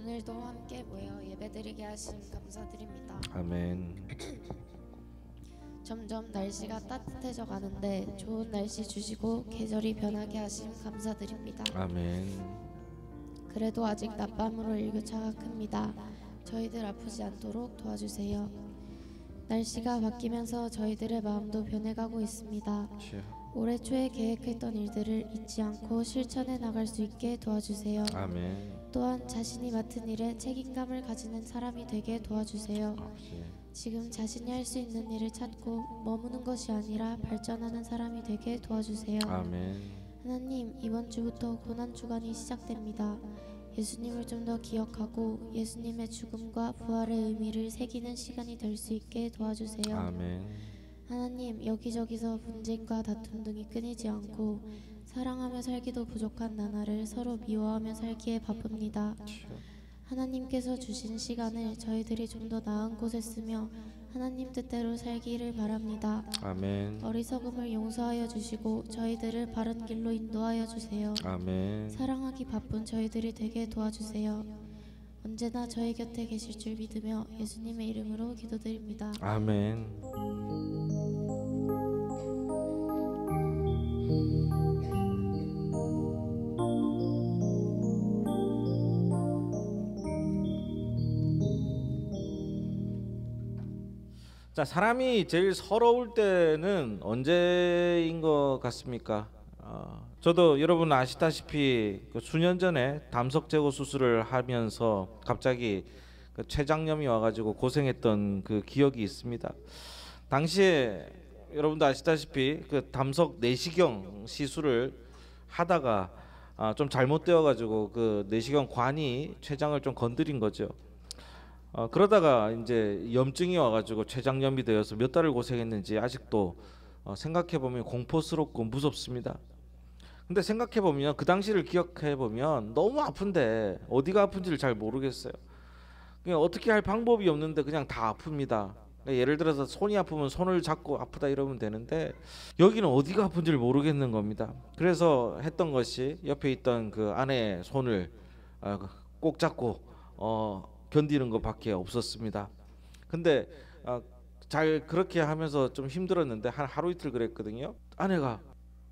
오늘도 함께 모여 예배드리게 하심 감사드립니다. 아멘. 점점 날씨가 따뜻해져 가는데 좋은 날씨 주시고 계절이 변하게 하심 감사드립니다. 아멘. 그래도 아직 낮밤으로 일교차가 큽니다. 저희들 아프지 않도록 도와주세요. 날씨가 바뀌면서 저희들의 마음도 변해가고 있습니다. 올해 초에 계획했던 일들을 잊지 않고 실천해 나갈 수 있게 도와주세요. 아멘. 또한 자신이 맡은 일에 책임감을 가지는 사람이 되게 도와주세요. 지금 자신이 할 수 있는 일을 찾고 머무는 것이 아니라 발전하는 사람이 되게 도와주세요. 아멘. 하나님, 이번 주부터 고난 주간이 시작됩니다. 예수님을 좀 더 기억하고 예수님의 죽음과 부활의 의미를 새기는 시간이 될 수 있게 도와주세요. 아멘. 하나님, 여기저기서 분쟁과 다툼 등이 끊이지 않고 사랑하며 살기도 부족한 나날을 서로 미워하며 살기에 바쁩니다. 하나님께서 주신 시간을 저희들이 좀 더 나은 곳에 쓰며 하나님 뜻대로 살기를 바랍니다. 아멘. 어리석음을 용서하여 주시고 저희들을 바른 길로 인도하여 주세요. 아멘. 사랑하기 바쁜 저희들이 되게 도와주세요. 언제나 저희 곁에 계실 줄 믿으며 예수님의 이름으로 기도드립니다. 아멘. 자, 사람이 제일 서러울 때는 언제인 것 같습니까? 저도 여러분 아시다시피 수년 전에 담석 제거 수술을 하면서 갑자기 췌장염이 와가지고 고생했던 그 기억이 있습니다. 당시에 여러분도 아시다시피 그 담석 내시경 시술을 하다가 좀 잘못되어가지고 그 내시경 관이 췌장을 좀 건드린 거죠. 그러다가 이제 염증이 와가지고 췌장염이 되어서 몇 달을 고생했는지 아직도 생각해보면 공포스럽고 무섭습니다. 근데 생각해보면 그 당시를 기억해보면 너무 아픈데 어디가 아픈지를 잘 모르겠어요. 그냥 어떻게 할 방법이 없는데 그냥 다 아픕니다. 예를 들어서 손이 아프면 손을 잡고 아프다 이러면 되는데 여기는 어디가 아픈지를 모르겠는 겁니다. 그래서 했던 것이 옆에 있던 그 아내의 손을 꼭 잡고 견디는 것밖에 없었습니다. 근데 잘 그렇게 하면서 좀 힘들었는데 한 하루 이틀 그랬거든요. 아내가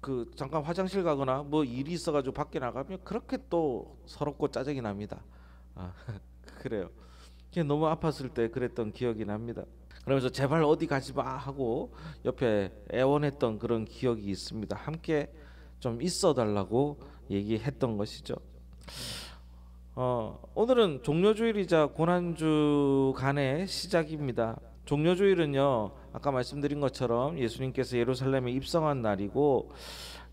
그 잠깐 화장실 가거나 뭐 일이 있어가지고 밖에 나가면 그렇게 또 서럽고 짜증이 납니다. 그래요. 너무 아팠을 때 그랬던 기억이 납니다. 그러면서 제발 어디 가지 마 하고 옆에 애원했던 그런 기억이 있습니다. 함께 좀 있어 달라고 얘기했던 것이죠. 오늘은 종려주일이자 고난주간의 시작입니다. 종려주일은요, 아까 말씀드린 것처럼 예수님께서 예루살렘에 입성한 날이고,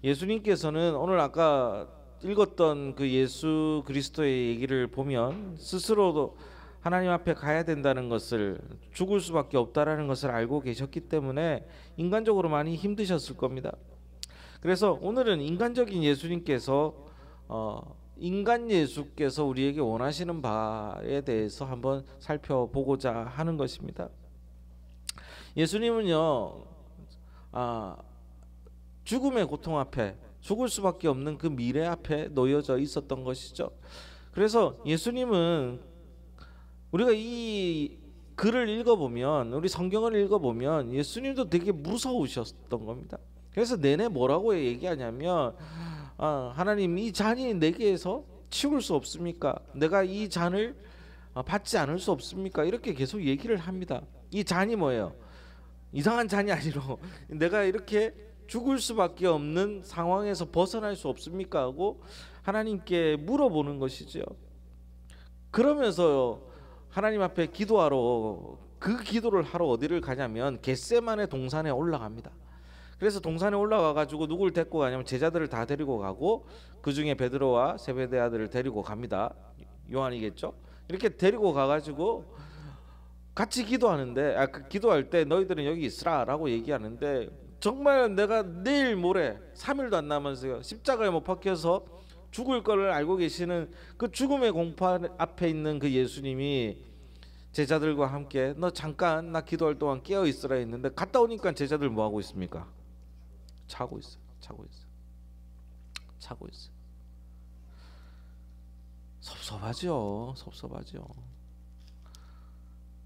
예수님께서는 오늘 아까 읽었던 그 예수 그리스도의 얘기를 보면 스스로도 하나님 앞에 가야 된다는 것을, 죽을 수밖에 없다라는 것을 알고 계셨기 때문에 인간적으로 많이 힘드셨을 겁니다. 그래서 오늘은 인간적인 예수님께서 인간 예수께서 우리에게 원하시는 바에 대해서 한번 살펴보고자 하는 것입니다. 예수님은요, 죽음의 고통 앞에, 죽을 수밖에 없는 그 미래 앞에 놓여져 있었던 것이죠. 그래서 예수님은 우리가 이 글을 읽어보면, 우리 성경을 읽어보면 예수님도 되게 무서우셨던 겁니다. 그래서 내내 뭐라고 얘기하냐면 하나님, 이 잔이 내게서 치울 수 없습니까? 내가 이 잔을 받지 않을 수 없습니까? 이렇게 계속 얘기를 합니다. 이 잔이 뭐예요? 이상한 잔이 아니로 내가 이렇게 죽을 수밖에 없는 상황에서 벗어날 수 없습니까? 하고 하나님께 물어보는 것이죠. 그러면서 하나님 앞에 기도하러, 그 기도를 하러 어디를 가냐면 겟세마네 동산에 올라갑니다. 그래서 동산에 올라가 가지고 누굴 데리고 가냐면 제자들을 다 데리고 가고 그 중에 베드로와 세베대 아들을 데리고 갑니다. 요한이겠죠. 이렇게 데리고 가 가지고 같이 기도하는데 기도할 때 너희들은 여기 있으라라고 얘기하는데, 정말 내가 내일 모레 3일도 안 남았어요. 십자가에 못 박혀서 죽을 거를 알고 계시는 그 죽음의 공포 앞에 있는 그 예수님이 제자들과 함께 너 잠깐 나 기도할 동안 깨어 있으라 했는데, 갔다 오니까 제자들 뭐 하고 있습니까? 자고 있어요. 섭섭하죠.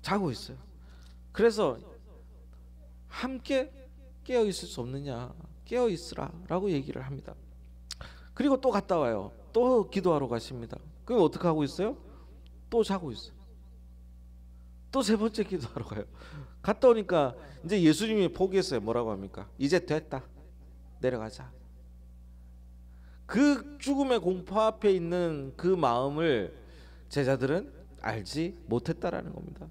자고 있어요. 그래서 함께 깨어 있을 수 없느냐, 깨어 있으라라고 얘기를 합니다. 그리고 또 갔다 와요. 또 기도하러 가십니다. 그럼 어떻게 하고 있어요? 또 자고 있어요. 또 세 번째 기도하러 가요. 갔다 오니까 이제 예수님이 포기했어요. 뭐라고 합니까? 이제 됐다. 내려가자. 그 죽음의 공포 앞에 있는 그 마음을 제자들은 알지 못했다라는 겁니다.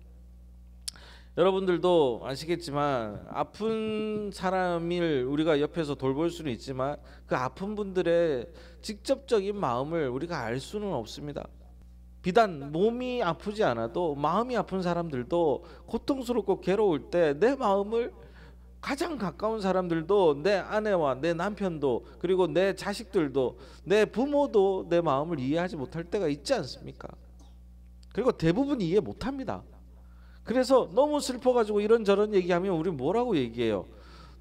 여러분들도 아시겠지만 아픈 사람을 우리가 옆에서 돌볼 수는 있지만 그 아픈 분들의 직접적인 마음을 우리가 알 수는 없습니다. 비단 몸이 아프지 않아도 마음이 아픈 사람들도 고통스럽고 괴로울 때 내 마음을 가장 가까운 사람들도, 내 아내와 내 남편도, 그리고 내 자식들도, 내 부모도 내 마음을 이해하지 못할 때가 있지 않습니까? 그리고 대부분 이해 못합니다. 그래서 너무 슬퍼가지고 이런저런 얘기하면 우리 뭐라고 얘기해요?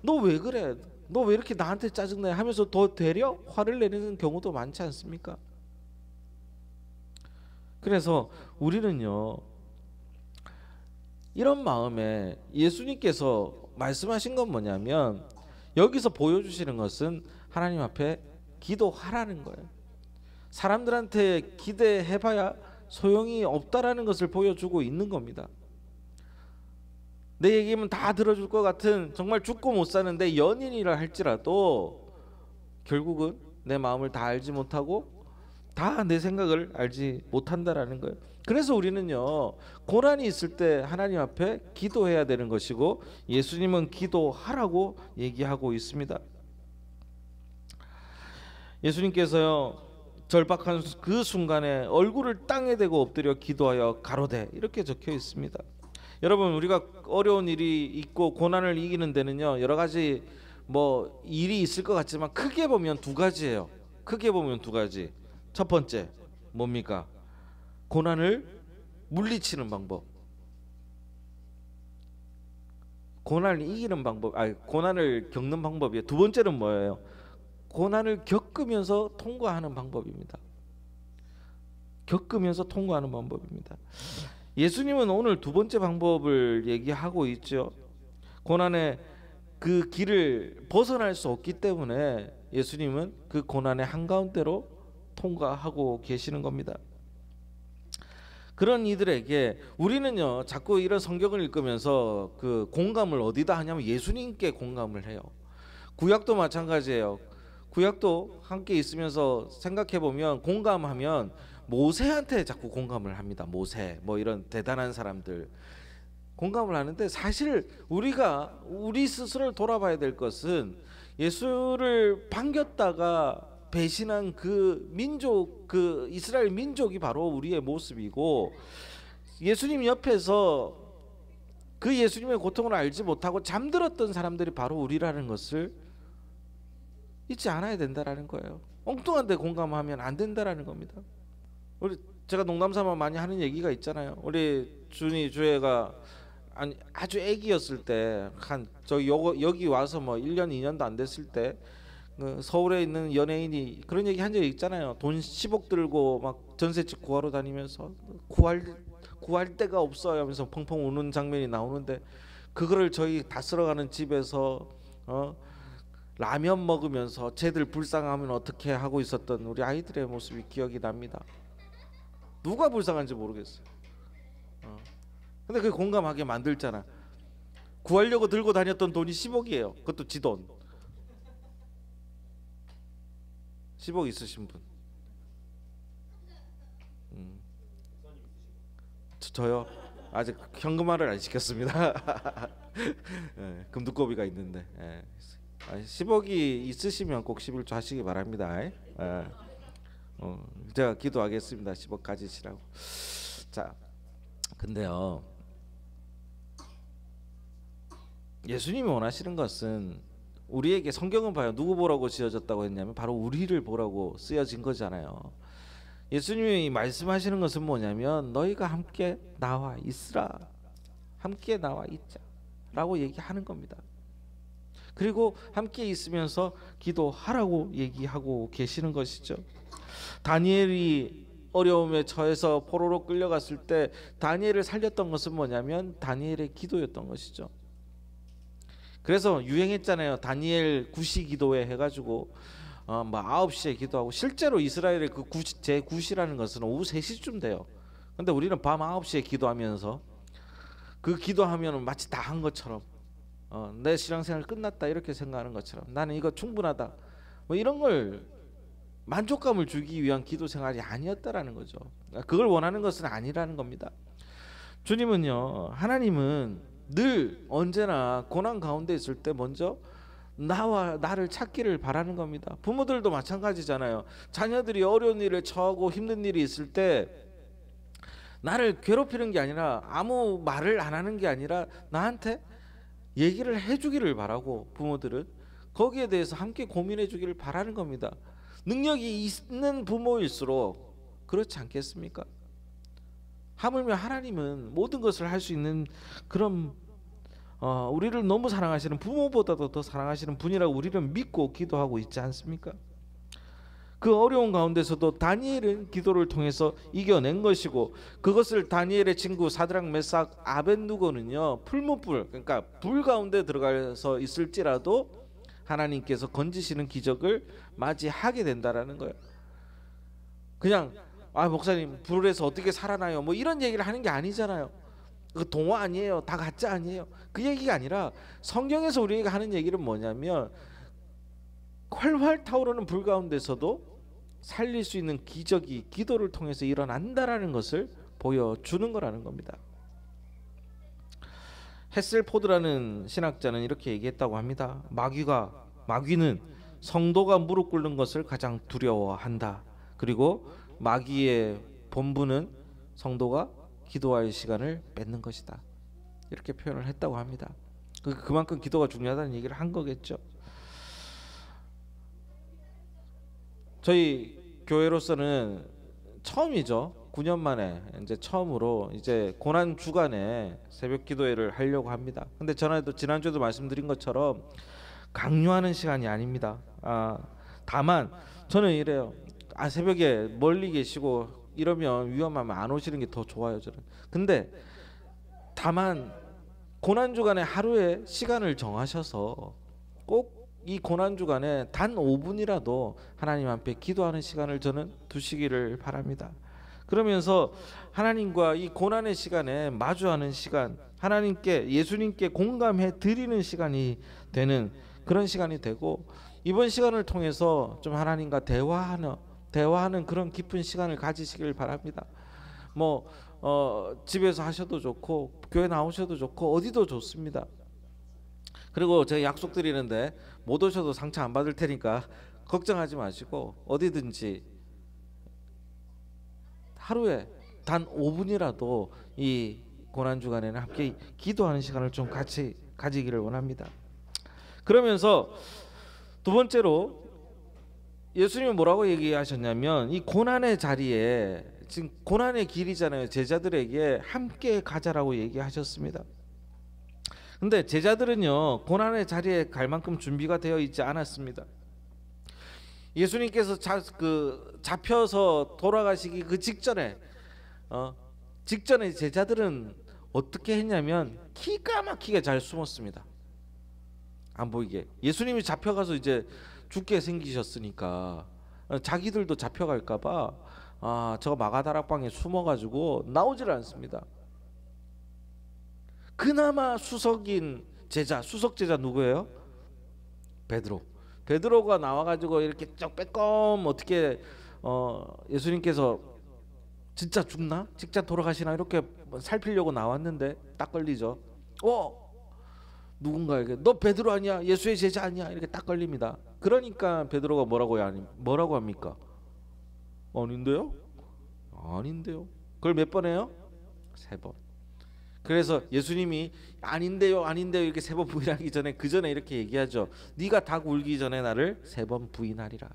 너 왜 그래? 너 왜 이렇게 나한테 짜증내? 하면서 더 되려 화를 내는 경우도 많지 않습니까? 그래서 우리는요, 이런 마음에 예수님께서 말씀하신 건 뭐냐면, 여기서 보여주시는 것은 하나님 앞에 기도하라는 거예요. 사람들한테 기대해봐야 소용이 없다라는 것을 보여주고 있는 겁니다. 내 얘기면 다 들어줄 것 같은 정말 죽고 못 사는데 연인이라 할지라도 결국은 내 마음을 다 알지 못하고 다 내 생각을 알지 못한다라는 거예요. 그래서 우리는요, 고난이 있을 때 하나님 앞에 기도해야 되는 것이고, 예수님은 기도하라고 얘기하고 있습니다. 예수님께서요, 절박한 그 순간에 얼굴을 땅에 대고 엎드려 기도하여 가로되, 이렇게 적혀 있습니다. 여러분, 우리가 어려운 일이 있고 고난을 이기는 데는요, 여러 가지 일이 있을 것 같지만 크게 보면 두 가지예요. 크게 보면 두 가지. 첫 번째 뭡니까? 고난을 물리치는 방법, 고난을 이기는 방법, 고난을 겪는 방법이에요. 두 번째는 뭐예요? 고난을 겪으면서 통과하는 방법입니다. 겪으면서 통과하는 방법입니다. 예수님은 오늘 두 번째 방법을 얘기하고 있죠. 고난의 그 길을 벗어날 수 없기 때문에 예수님은 그 고난의 한가운데로 통과하고 계시는 겁니다. 그런 이들에게 우리는요, 자꾸 이런 성경을 읽으면서 그 공감을 어디다 하냐면 예수님께 공감을 해요. 구약도 마찬가지예요. 구약도 함께 있으면서 생각해 보면, 공감하면 모세한테 자꾸 공감을 합니다. 모세, 이런 대단한 사람들 공감을 하는데, 사실 우리 스스로를 돌아봐야 될 것은 예수를 반겼다가 배신한 그 민족, 그 이스라엘 민족이 바로 우리의 모습이고, 예수님 옆에서 그 예수님의 고통을 알지 못하고 잠들었던 사람들이 바로 우리라는 것을 잊지 않아야 된다라는 거예요. 엉뚱한 데 공감하면 안 된다라는 겁니다. 제가 농담삼아 많이 하는 얘기가 있잖아요. 우리 준이 주애가 아주 애기였을 때, 여기 와서 1년 2년도 안 됐을 때, 서울에 있는 연예인이 그런 얘기 한 적이 있잖아요. 돈 10억 들고 막 전셋집 구하러 다니면서 구할 데가 없어요 하면서 펑펑 우는 장면이 나오는데, 그거를 저희 다 쓸어가는 집에서 라면 먹으면서 쟤들 불쌍하면 어떻게 하고 있었던 우리 아이들의 모습이 기억이 납니다. 누가 불쌍한지 모르겠어요. 근데 그게 공감하게 만들잖아. 구하려고 들고 다녔던 돈이 10억이에요. 그것도 지 돈. 10억 있으신 분? 저요? 아직 현금화를 안 시켰습니다. 네, 금두꺼비가 있는데. 10억이 있으시면 꼭 11조 하시기 바랍니다. 제가 기도하겠습니다. 10억 가지시라고. 자, 근데요, 예수님이 원하시는 것은, 우리에게 성경은 봐요, 누구 보라고 지어졌다고 했냐면 바로 우리를 보라고 쓰여진 거잖아요. 예수님이 말씀하시는 것은 뭐냐면, 너희가 함께 나와 있으라, 함께 나와 있자 라고 얘기하는 겁니다. 그리고 함께 있으면서 기도하라고 얘기하고 계시는 것이죠. 다니엘이 어려움에 처해서 포로로 끌려갔을 때 다니엘을 살렸던 것은 뭐냐면 다니엘의 기도였던 것이죠. 그래서 유행했잖아요. 다니엘 9시 기도회 해가지고 뭐 9시에 기도하고, 실제로 이스라엘의 그 제 9시라는 것은 오후 3시쯤 돼요. 근데 우리는 밤 9시에 기도하면서 그 기도하면 마치 다 한 것처럼 내 신앙생활 끝났다 이렇게 생각하는 것처럼, 나는 이거 충분하다 뭐 이런 걸 만족감을 주기 위한 기도 생활이 아니었다라는 거죠. 그걸 원하는 것은 아니라는 겁니다. 주님은요, 하나님은 늘 언제나 고난 가운데 있을 때 먼저 나와 나를 찾기를 바라는 겁니다. 부모들도 마찬가지잖아요. 자녀들이 어려운 일에 처하고 힘든 일이 있을 때 나를 괴롭히는 게 아니라, 아무 말을 안 하는 게 아니라 나한테 얘기를 해주기를 바라고, 부모들은 거기에 대해서 함께 고민해 주기를 바라는 겁니다. 능력이 있는 부모일수록 그렇지 않겠습니까? 하물며 하나님은 모든 것을 할 수 있는 그런 우리를 너무 사랑하시는, 부모보다도 더 사랑하시는 분이라고 우리는 믿고 기도하고 있지 않습니까? 그 어려운 가운데서도 다니엘은 기도를 통해서 이겨낸 것이고, 그것을 다니엘의 친구 사드락 메삭 아벳누고는요, 풀무불, 그러니까 불 가운데 들어가서 있을지라도 하나님께서 건지시는 기적을 맞이하게 된다라는 거예요. 그냥 목사님 불에서 어떻게 살아나요 뭐 이런 얘기를 하는 게 아니잖아요. 그 동화 아니에요, 다 가짜 아니에요, 그 얘기가 아니라 성경에서 우리가 하는 얘기는 뭐냐면, 활활 타오르는 불 가운데서도 살릴 수 있는 기적이 기도를 통해서 일어난다라는 것을 보여주는 거라는 겁니다. 헤셀포드라는 신학자는 이렇게 얘기했다고 합니다. 마귀는 성도가 무릎 꿇는 것을 가장 두려워한다. 그리고 마귀의 본분은 성도가 기도할 시간을 뺏는 것이다. 이렇게 표현을 했다고 합니다. 그만큼 기도가 중요하다는 얘기를 한 거겠죠. 저희 교회로서는 처음이죠. 9년 만에 이제 처음으로 이제 고난 주간에 새벽 기도회를 하려고 합니다. 근데 전에도 지난주에도 말씀드린 것처럼 강요하는 시간이 아닙니다. 다만 저는 이래요. 새벽에 멀리 계시고 이러면 위험하면 안 오시는 게 더 좋아요, 저는. 근데 다만 고난 주간에 하루에 시간을 정하셔서 꼭 이 고난 주간에 단 5분이라도 하나님 앞에 기도하는 시간을 저는 두시기를 바랍니다. 그러면서 하나님과 이 고난의 시간에 마주하는 시간, 하나님께, 예수님께 공감해 드리는 시간이 되는 그런 시간이 되고, 이번 시간을 통해서 좀 하나님과 대화하는 그런 깊은 시간을 가지시길 바랍니다. 집에서 하셔도 좋고 교회 나오셔도 좋고 어디도 좋습니다. 그리고 제가 약속드리는데 못 오셔도 상처 안 받을 테니까 걱정하지 마시고 어디든지 하루에 단 5분이라도 이 고난 주간에는 함께 기도하는 시간을 좀 같이 가지기를 원합니다. 그러면서 두 번째로 예수님은 뭐라고 얘기하셨냐면, 이 고난의 자리에, 지금 고난의 길이잖아요, 제자들에게 함께 가자라고 얘기하셨습니다. 근데 제자들은요, 고난의 자리에 갈 만큼 준비가 되어 있지 않았습니다. 예수님께서 잡혀서 돌아가시기 그 직전에 제자들은 어떻게 했냐면 기가 막히게 잘 숨었습니다. 안 보이게. 예수님이 잡혀가서 이제 죽게 생기셨으니까 자기들도 잡혀갈까봐 저 마가다락방에 숨어가지고 나오질 않습니다. 그나마 수석 제자 누구예요? 베드로가 나와가지고 이렇게 쩍 빼꼼 어떻게 예수님께서 진짜 죽나? 진짜 돌아가시나? 이렇게 살피려고 나왔는데 딱 걸리죠. 누군가에게 너 베드로 아니야? 예수의 제자 아니야? 이렇게 딱 걸립니다. 그러니까 베드로가 뭐라고 합니까? 아닌데요? 그걸 몇 번 해요? 3번. 그래서 예수님이 아닌데요 이렇게 3번 부인하기 전에 그 전에 이렇게 얘기하죠. 네가 닭 울기 전에 나를 3번 부인하리라.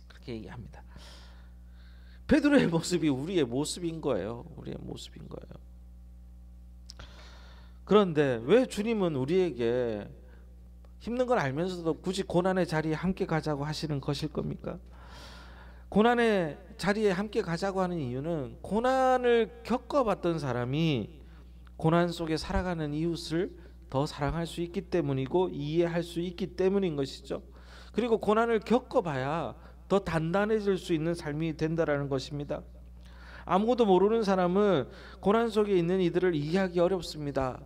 그렇게 얘기합니다. 베드로의 모습이 우리의 모습인 거예요. 그런데 왜 주님은 우리에게 힘든 걸 알면서도 굳이 고난의 자리에 함께 가자고 하시는 것일 겁니까? 고난의 자리에 함께 가자고 하는 이유는 고난을 겪어봤던 사람이 고난 속에 살아가는 이웃을 더 사랑할 수 있기 때문이고 이해할 수 있기 때문인 것이죠. 그리고 고난을 겪어봐야 더 단단해질 수 있는 삶이 된다라는 것입니다. 아무것도 모르는 사람은 고난 속에 있는 이들을 이해하기 어렵습니다.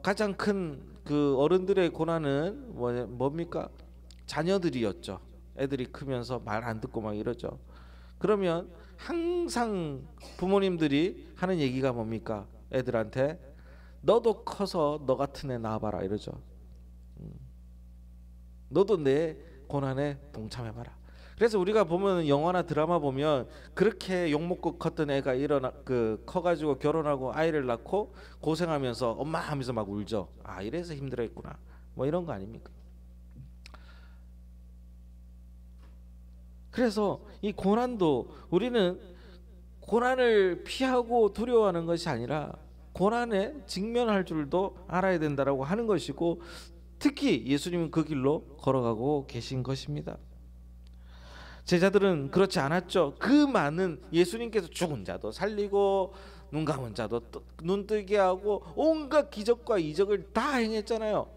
가장 큰 그 어른들의 고난은 뭡니까? 자녀들이었죠. 애들이 크면서 말 안 듣고 막 이러죠. 그러면 항상 부모님들이 하는 얘기가 뭡니까? 애들한테 너도 커서 너 같은 애 낳아봐라 이러죠. 너도 내 고난에 동참해봐라. 그래서 우리가 보면 영화나 드라마 보면 그렇게 욕먹고 컸던 애가 커가지고 결혼하고 아이를 낳고 고생하면서 엄마 하면서 막 울죠. 아, 이래서 힘들어했구나. 뭐 이런 거 아닙니까? 그래서 이 고난도 우리는 고난을 피하고 두려워하는 것이 아니라 고난에 직면할 줄도 알아야 된다라고 하는 것이고, 특히 예수님은 그 길로 걸어가고 계신 것입니다. 제자들은 그렇지 않았죠. 그 많은 예수님께서 죽은 자도 살리고 눈 감은 자도 눈 뜨게 하고 온갖 기적과 이적을 다 행했잖아요.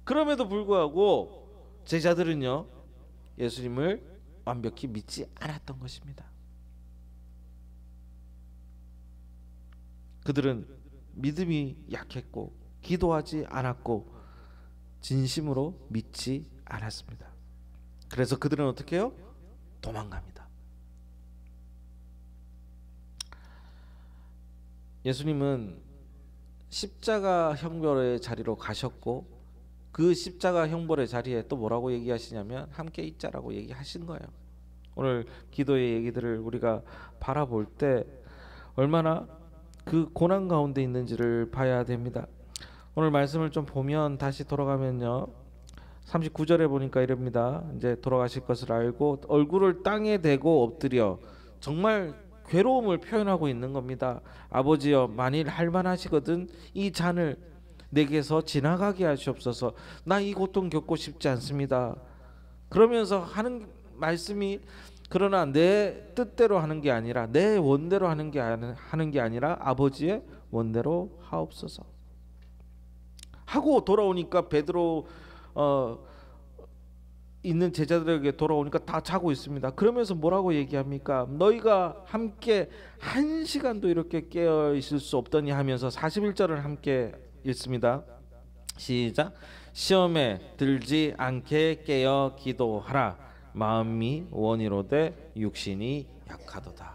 그럼에도 불구하고 제자들은요, 예수님을 완벽히 믿지 않았던 것입니다. 그들은 믿음이 약했고 기도하지 않았고 진심으로 믿지 않았습니다. 그래서 그들은 어떻게 해요? 도망갑니다. 예수님은 십자가 형벌의 자리로 가셨고 그 십자가 형벌의 자리에 또 뭐라고 얘기하시냐면 함께 있자라고 얘기하신 거예요. 오늘 기도의 얘기들을 우리가 바라볼 때 얼마나 그 고난 가운데 있는지를 봐야 됩니다. 오늘 말씀을 좀 보면 다시 돌아가면요, 39절에 보니까 이럽니다. 이제 돌아가실 것을 알고 얼굴을 땅에 대고 엎드려 정말 괴로움을 표현하고 있는 겁니다. 아버지여, 만일 할만하시거든 이 잔을 내게서 지나가게 하시옵소서. 나 이 고통 겪고 싶지 않습니다. 그러면서 하는 말씀이, 그러나 내 뜻대로 하는 게 아니라 내 원대로 하는 게 아니라 아버지의 원대로 하옵소서 하고 돌아오니까 베드로 있는 제자들에게 돌아오니까 다 자고 있습니다. 그러면서 뭐라고 얘기합니까? 너희가 함께 1시간도 이렇게 깨어 있을 수 없더니 하면서 41절을 함께 읽습니다. 시작. 시험에 들지 않게 깨어 기도하라. 마음이 원이로되 육신이 약하도다.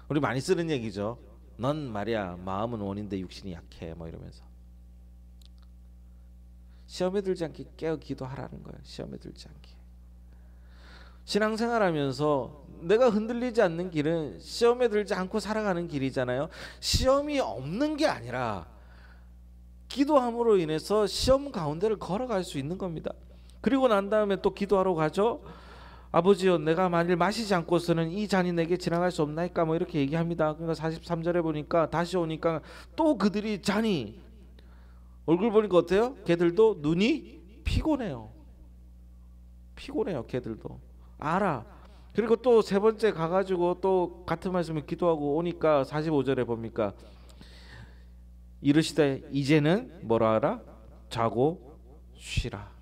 우리 많이 쓰는 얘기죠. 넌 말이야 마음은 원인데 육신이 약해, 뭐 이러면서 시험에 들지 않게 깨어 기도하라는 거예요. 시험에 들지 않게. 신앙생활하면서 내가 흔들리지 않는 길은 시험에 들지 않고 살아가는 길이잖아요. 시험이 없는 게 아니라 기도함으로 인해서 시험 가운데를 걸어갈 수 있는 겁니다. 그리고 난 다음에 또 기도하러 가죠. 아버지여, 내가 만일 마시지 않고서는 이 잔이 내게 지나갈 수 없나이까, 뭐 이렇게 얘기합니다. 그러니까 43절에 보니까 다시 오니까 또 그들이 잔이, 얼굴 보니까 어때요? 걔들도 눈이 피곤해요. 걔들도 알아. 그리고 또 세 번째 가가지고 또 같은 말씀을 기도하고 오니까 45절에 봅니까? 이르시되 이제는 뭐라 하라? 자고 쉬라.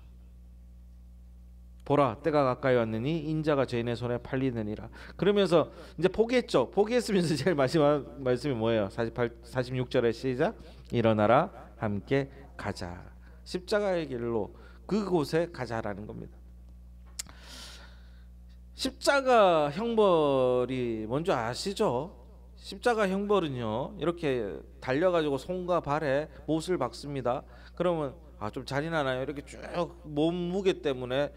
보라, 때가 가까이 왔느니 인자가 죄인의 손에 팔리느니라. 그러면서 이제 포기했죠. 포기했으면서 제일 마지막 말씀이 뭐예요? 46절에 시작. 일어나라, 함께 가자. 십자가의 길로 그곳에 가자라는 겁니다. 십자가 형벌이 뭔지 아시죠? 십자가 형벌은요, 이렇게 달려가지고 손과 발에 못을 박습니다. 그러면 좀 잔인하나요? 이렇게 쭉 몸무게 때문에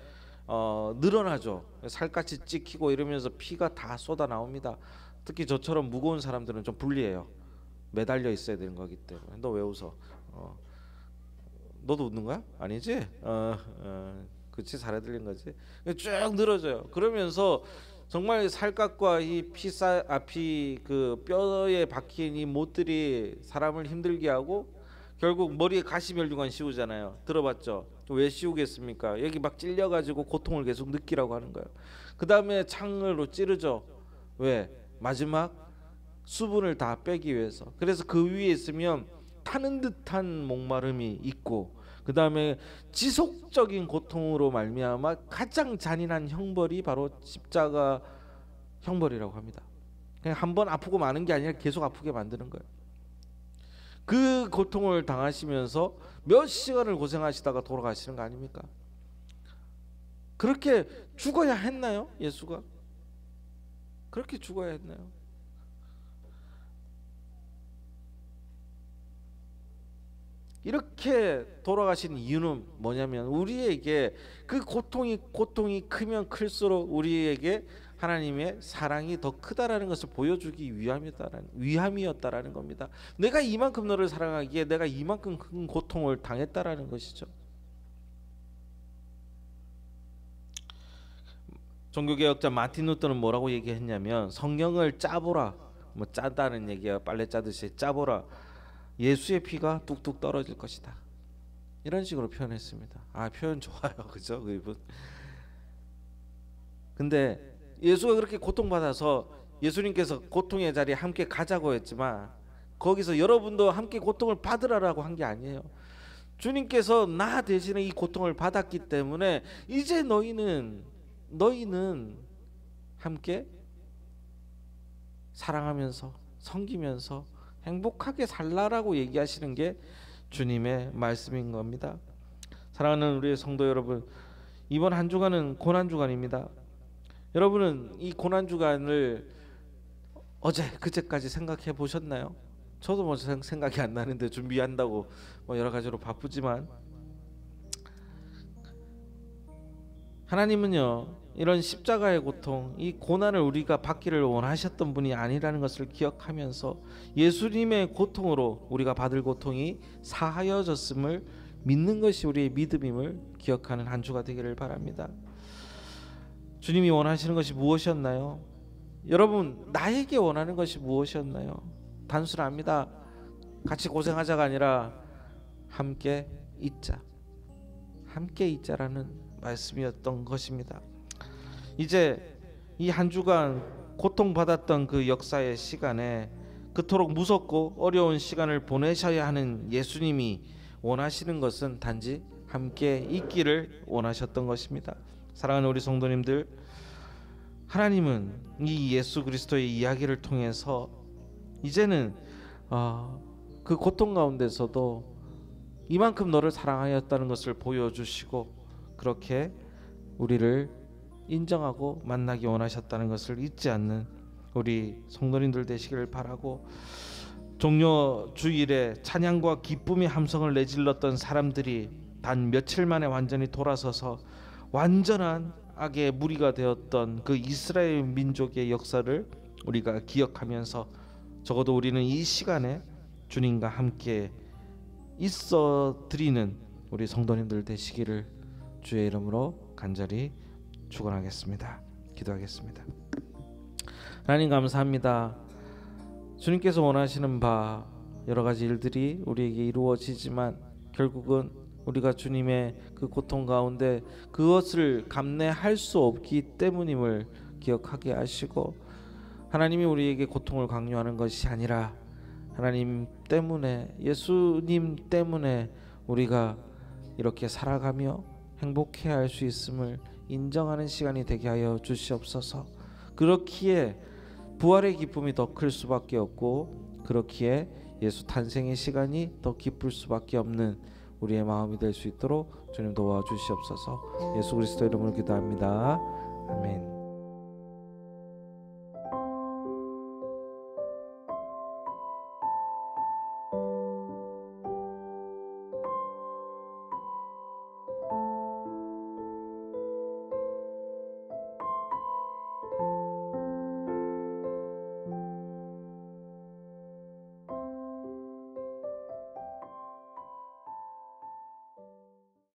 늘어나죠. 살갗이 찍히고 이러면서 피가 다 쏟아 나옵니다. 특히 저처럼 무거운 사람들은 좀 불리해요. 매달려 있어야 되는 거기 때문에. 너 왜 웃어? 너도 웃는 거야? 아니지? 그치, 살에 들린 거지. 쭉 늘어져요. 그러면서 정말 살갗과 이 그 뼈에 박힌 이 못들이 사람을 힘들게 하고 결국 머리에 가시면류관 씌우잖아요. 들어봤죠? 왜 씌우겠습니까? 여기 막 찔려가지고 고통을 계속 느끼라고 하는 거예요. 그 다음에 창으로 찌르죠. 왜? 마지막 수분을 다 빼기 위해서. 그래서 그 위에 있으면 타는 듯한 목마름이 있고, 그 다음에 지속적인 고통으로 말미암아 가장 잔인한 형벌이 바로 십자가 형벌이라고 합니다. 그냥 한번 아프고 마는 게 아니라 계속 아프게 만드는 거예요. 그 고통을 당하시면서 몇 시간을 고생하시다가 돌아가시는 거 아닙니까? 그렇게 죽어야 했나요? 예수가? 그렇게 죽어야 했나요? 이렇게 돌아가신 이유는 뭐냐면 우리에게 그 고통이 크면 클수록 우리에게 하나님의 사랑이 더 크다라는 것을 보여주기 위함이었다라는 겁니다. 내가 이만큼 너를 사랑하기에 내가 이만큼 큰 고통을 당했다라는 것이죠. 종교개혁자 마틴 루터는 뭐라고 얘기했냐면, 성경을 짜보라, 뭐 짜다는 얘기야, 빨래 짜듯이 짜보라, 예수의 피가 뚝뚝 떨어질 것이다, 이런 식으로 표현했습니다. 표현 좋아요, 그죠? 그분. 근데 예수가 그렇게 고통받아서 예수님께서 고통의 자리에 함께 가자고 했지만 거기서 여러분도 함께 고통을 받으라라고 한 게 아니에요. 주님께서 나 대신에 이 고통을 받았기 때문에 이제 너희는 함께 사랑하면서 섬기면서 행복하게 살라라고 얘기하시는 게 주님의 말씀인 겁니다. 사랑하는 우리의 성도 여러분, 이번 한 주간은 고난주간입니다. 여러분은 이 고난주간을 어제 그제까지 생각해 보셨나요? 저도 뭐 생각이 안 나는데 준비한다고 뭐 여러 가지로 바쁘지만, 하나님은요 이런 십자가의 고통, 이 고난을 우리가 받기를 원하셨던 분이 아니라는 것을 기억하면서 예수님의 고통으로 우리가 받을 고통이 사하여졌음을 믿는 것이 우리의 믿음임을 기억하는 한 주가 되기를 바랍니다. 주님이 원하시는 것이 무엇이었나요? 여러분, 나에게 원하는 것이 무엇이었나요? 단순합니다. 같이 고생하자가 아니라 함께 있자라는 말씀이었던 것입니다. 이제 이 한 주간 고통받았던 그 역사의 시간에 그토록 무섭고 어려운 시간을 보내셔야 하는 예수님이 원하시는 것은 단지 함께 있기를 원하셨던 것입니다. 사랑하는 우리 성도님들, 하나님은 이 예수 그리스도의 이야기를 통해서 이제는 그 고통 가운데서도 이만큼 너를 사랑하였다는 것을 보여주시고, 그렇게 우리를 인정하고 만나기 원하셨다는 것을 잊지 않는 우리 성도님들 되시기를 바라고, 종려 주일에 찬양과 기쁨의 함성을 내질렀던 사람들이 단 며칠 만에 완전히 돌아서서 완전한 악의 무리가 되었던 그 이스라엘 민족의 역사를 우리가 기억하면서, 적어도 우리는 이 시간에 주님과 함께 있어 드리는 우리 성도님들 되시기를 주의 이름으로 간절히 축원하겠습니다. 기도하겠습니다. 하나님 감사합니다. 주님께서 원하시는 바 여러 가지 일들이 우리에게 이루어지지만 결국은 우리가 주님의 그 고통 가운데 그것을 감내할 수 없기 때문임을 기억하게 하시고, 하나님이 우리에게 고통을 강요하는 것이 아니라 하나님 때문에, 예수님 때문에 우리가 이렇게 살아가며 행복해야 할 수 있음을 인정하는 시간이 되게 하여 주시옵소서. 그렇기에 부활의 기쁨이 더 클 수밖에 없고, 그렇기에 예수 탄생의 시간이 더 기쁠 수밖에 없는 우리의 마음이 될 수 있도록 주님 도와주시옵소서. 예수 그리스도 이름으로 기도합니다. 아멘.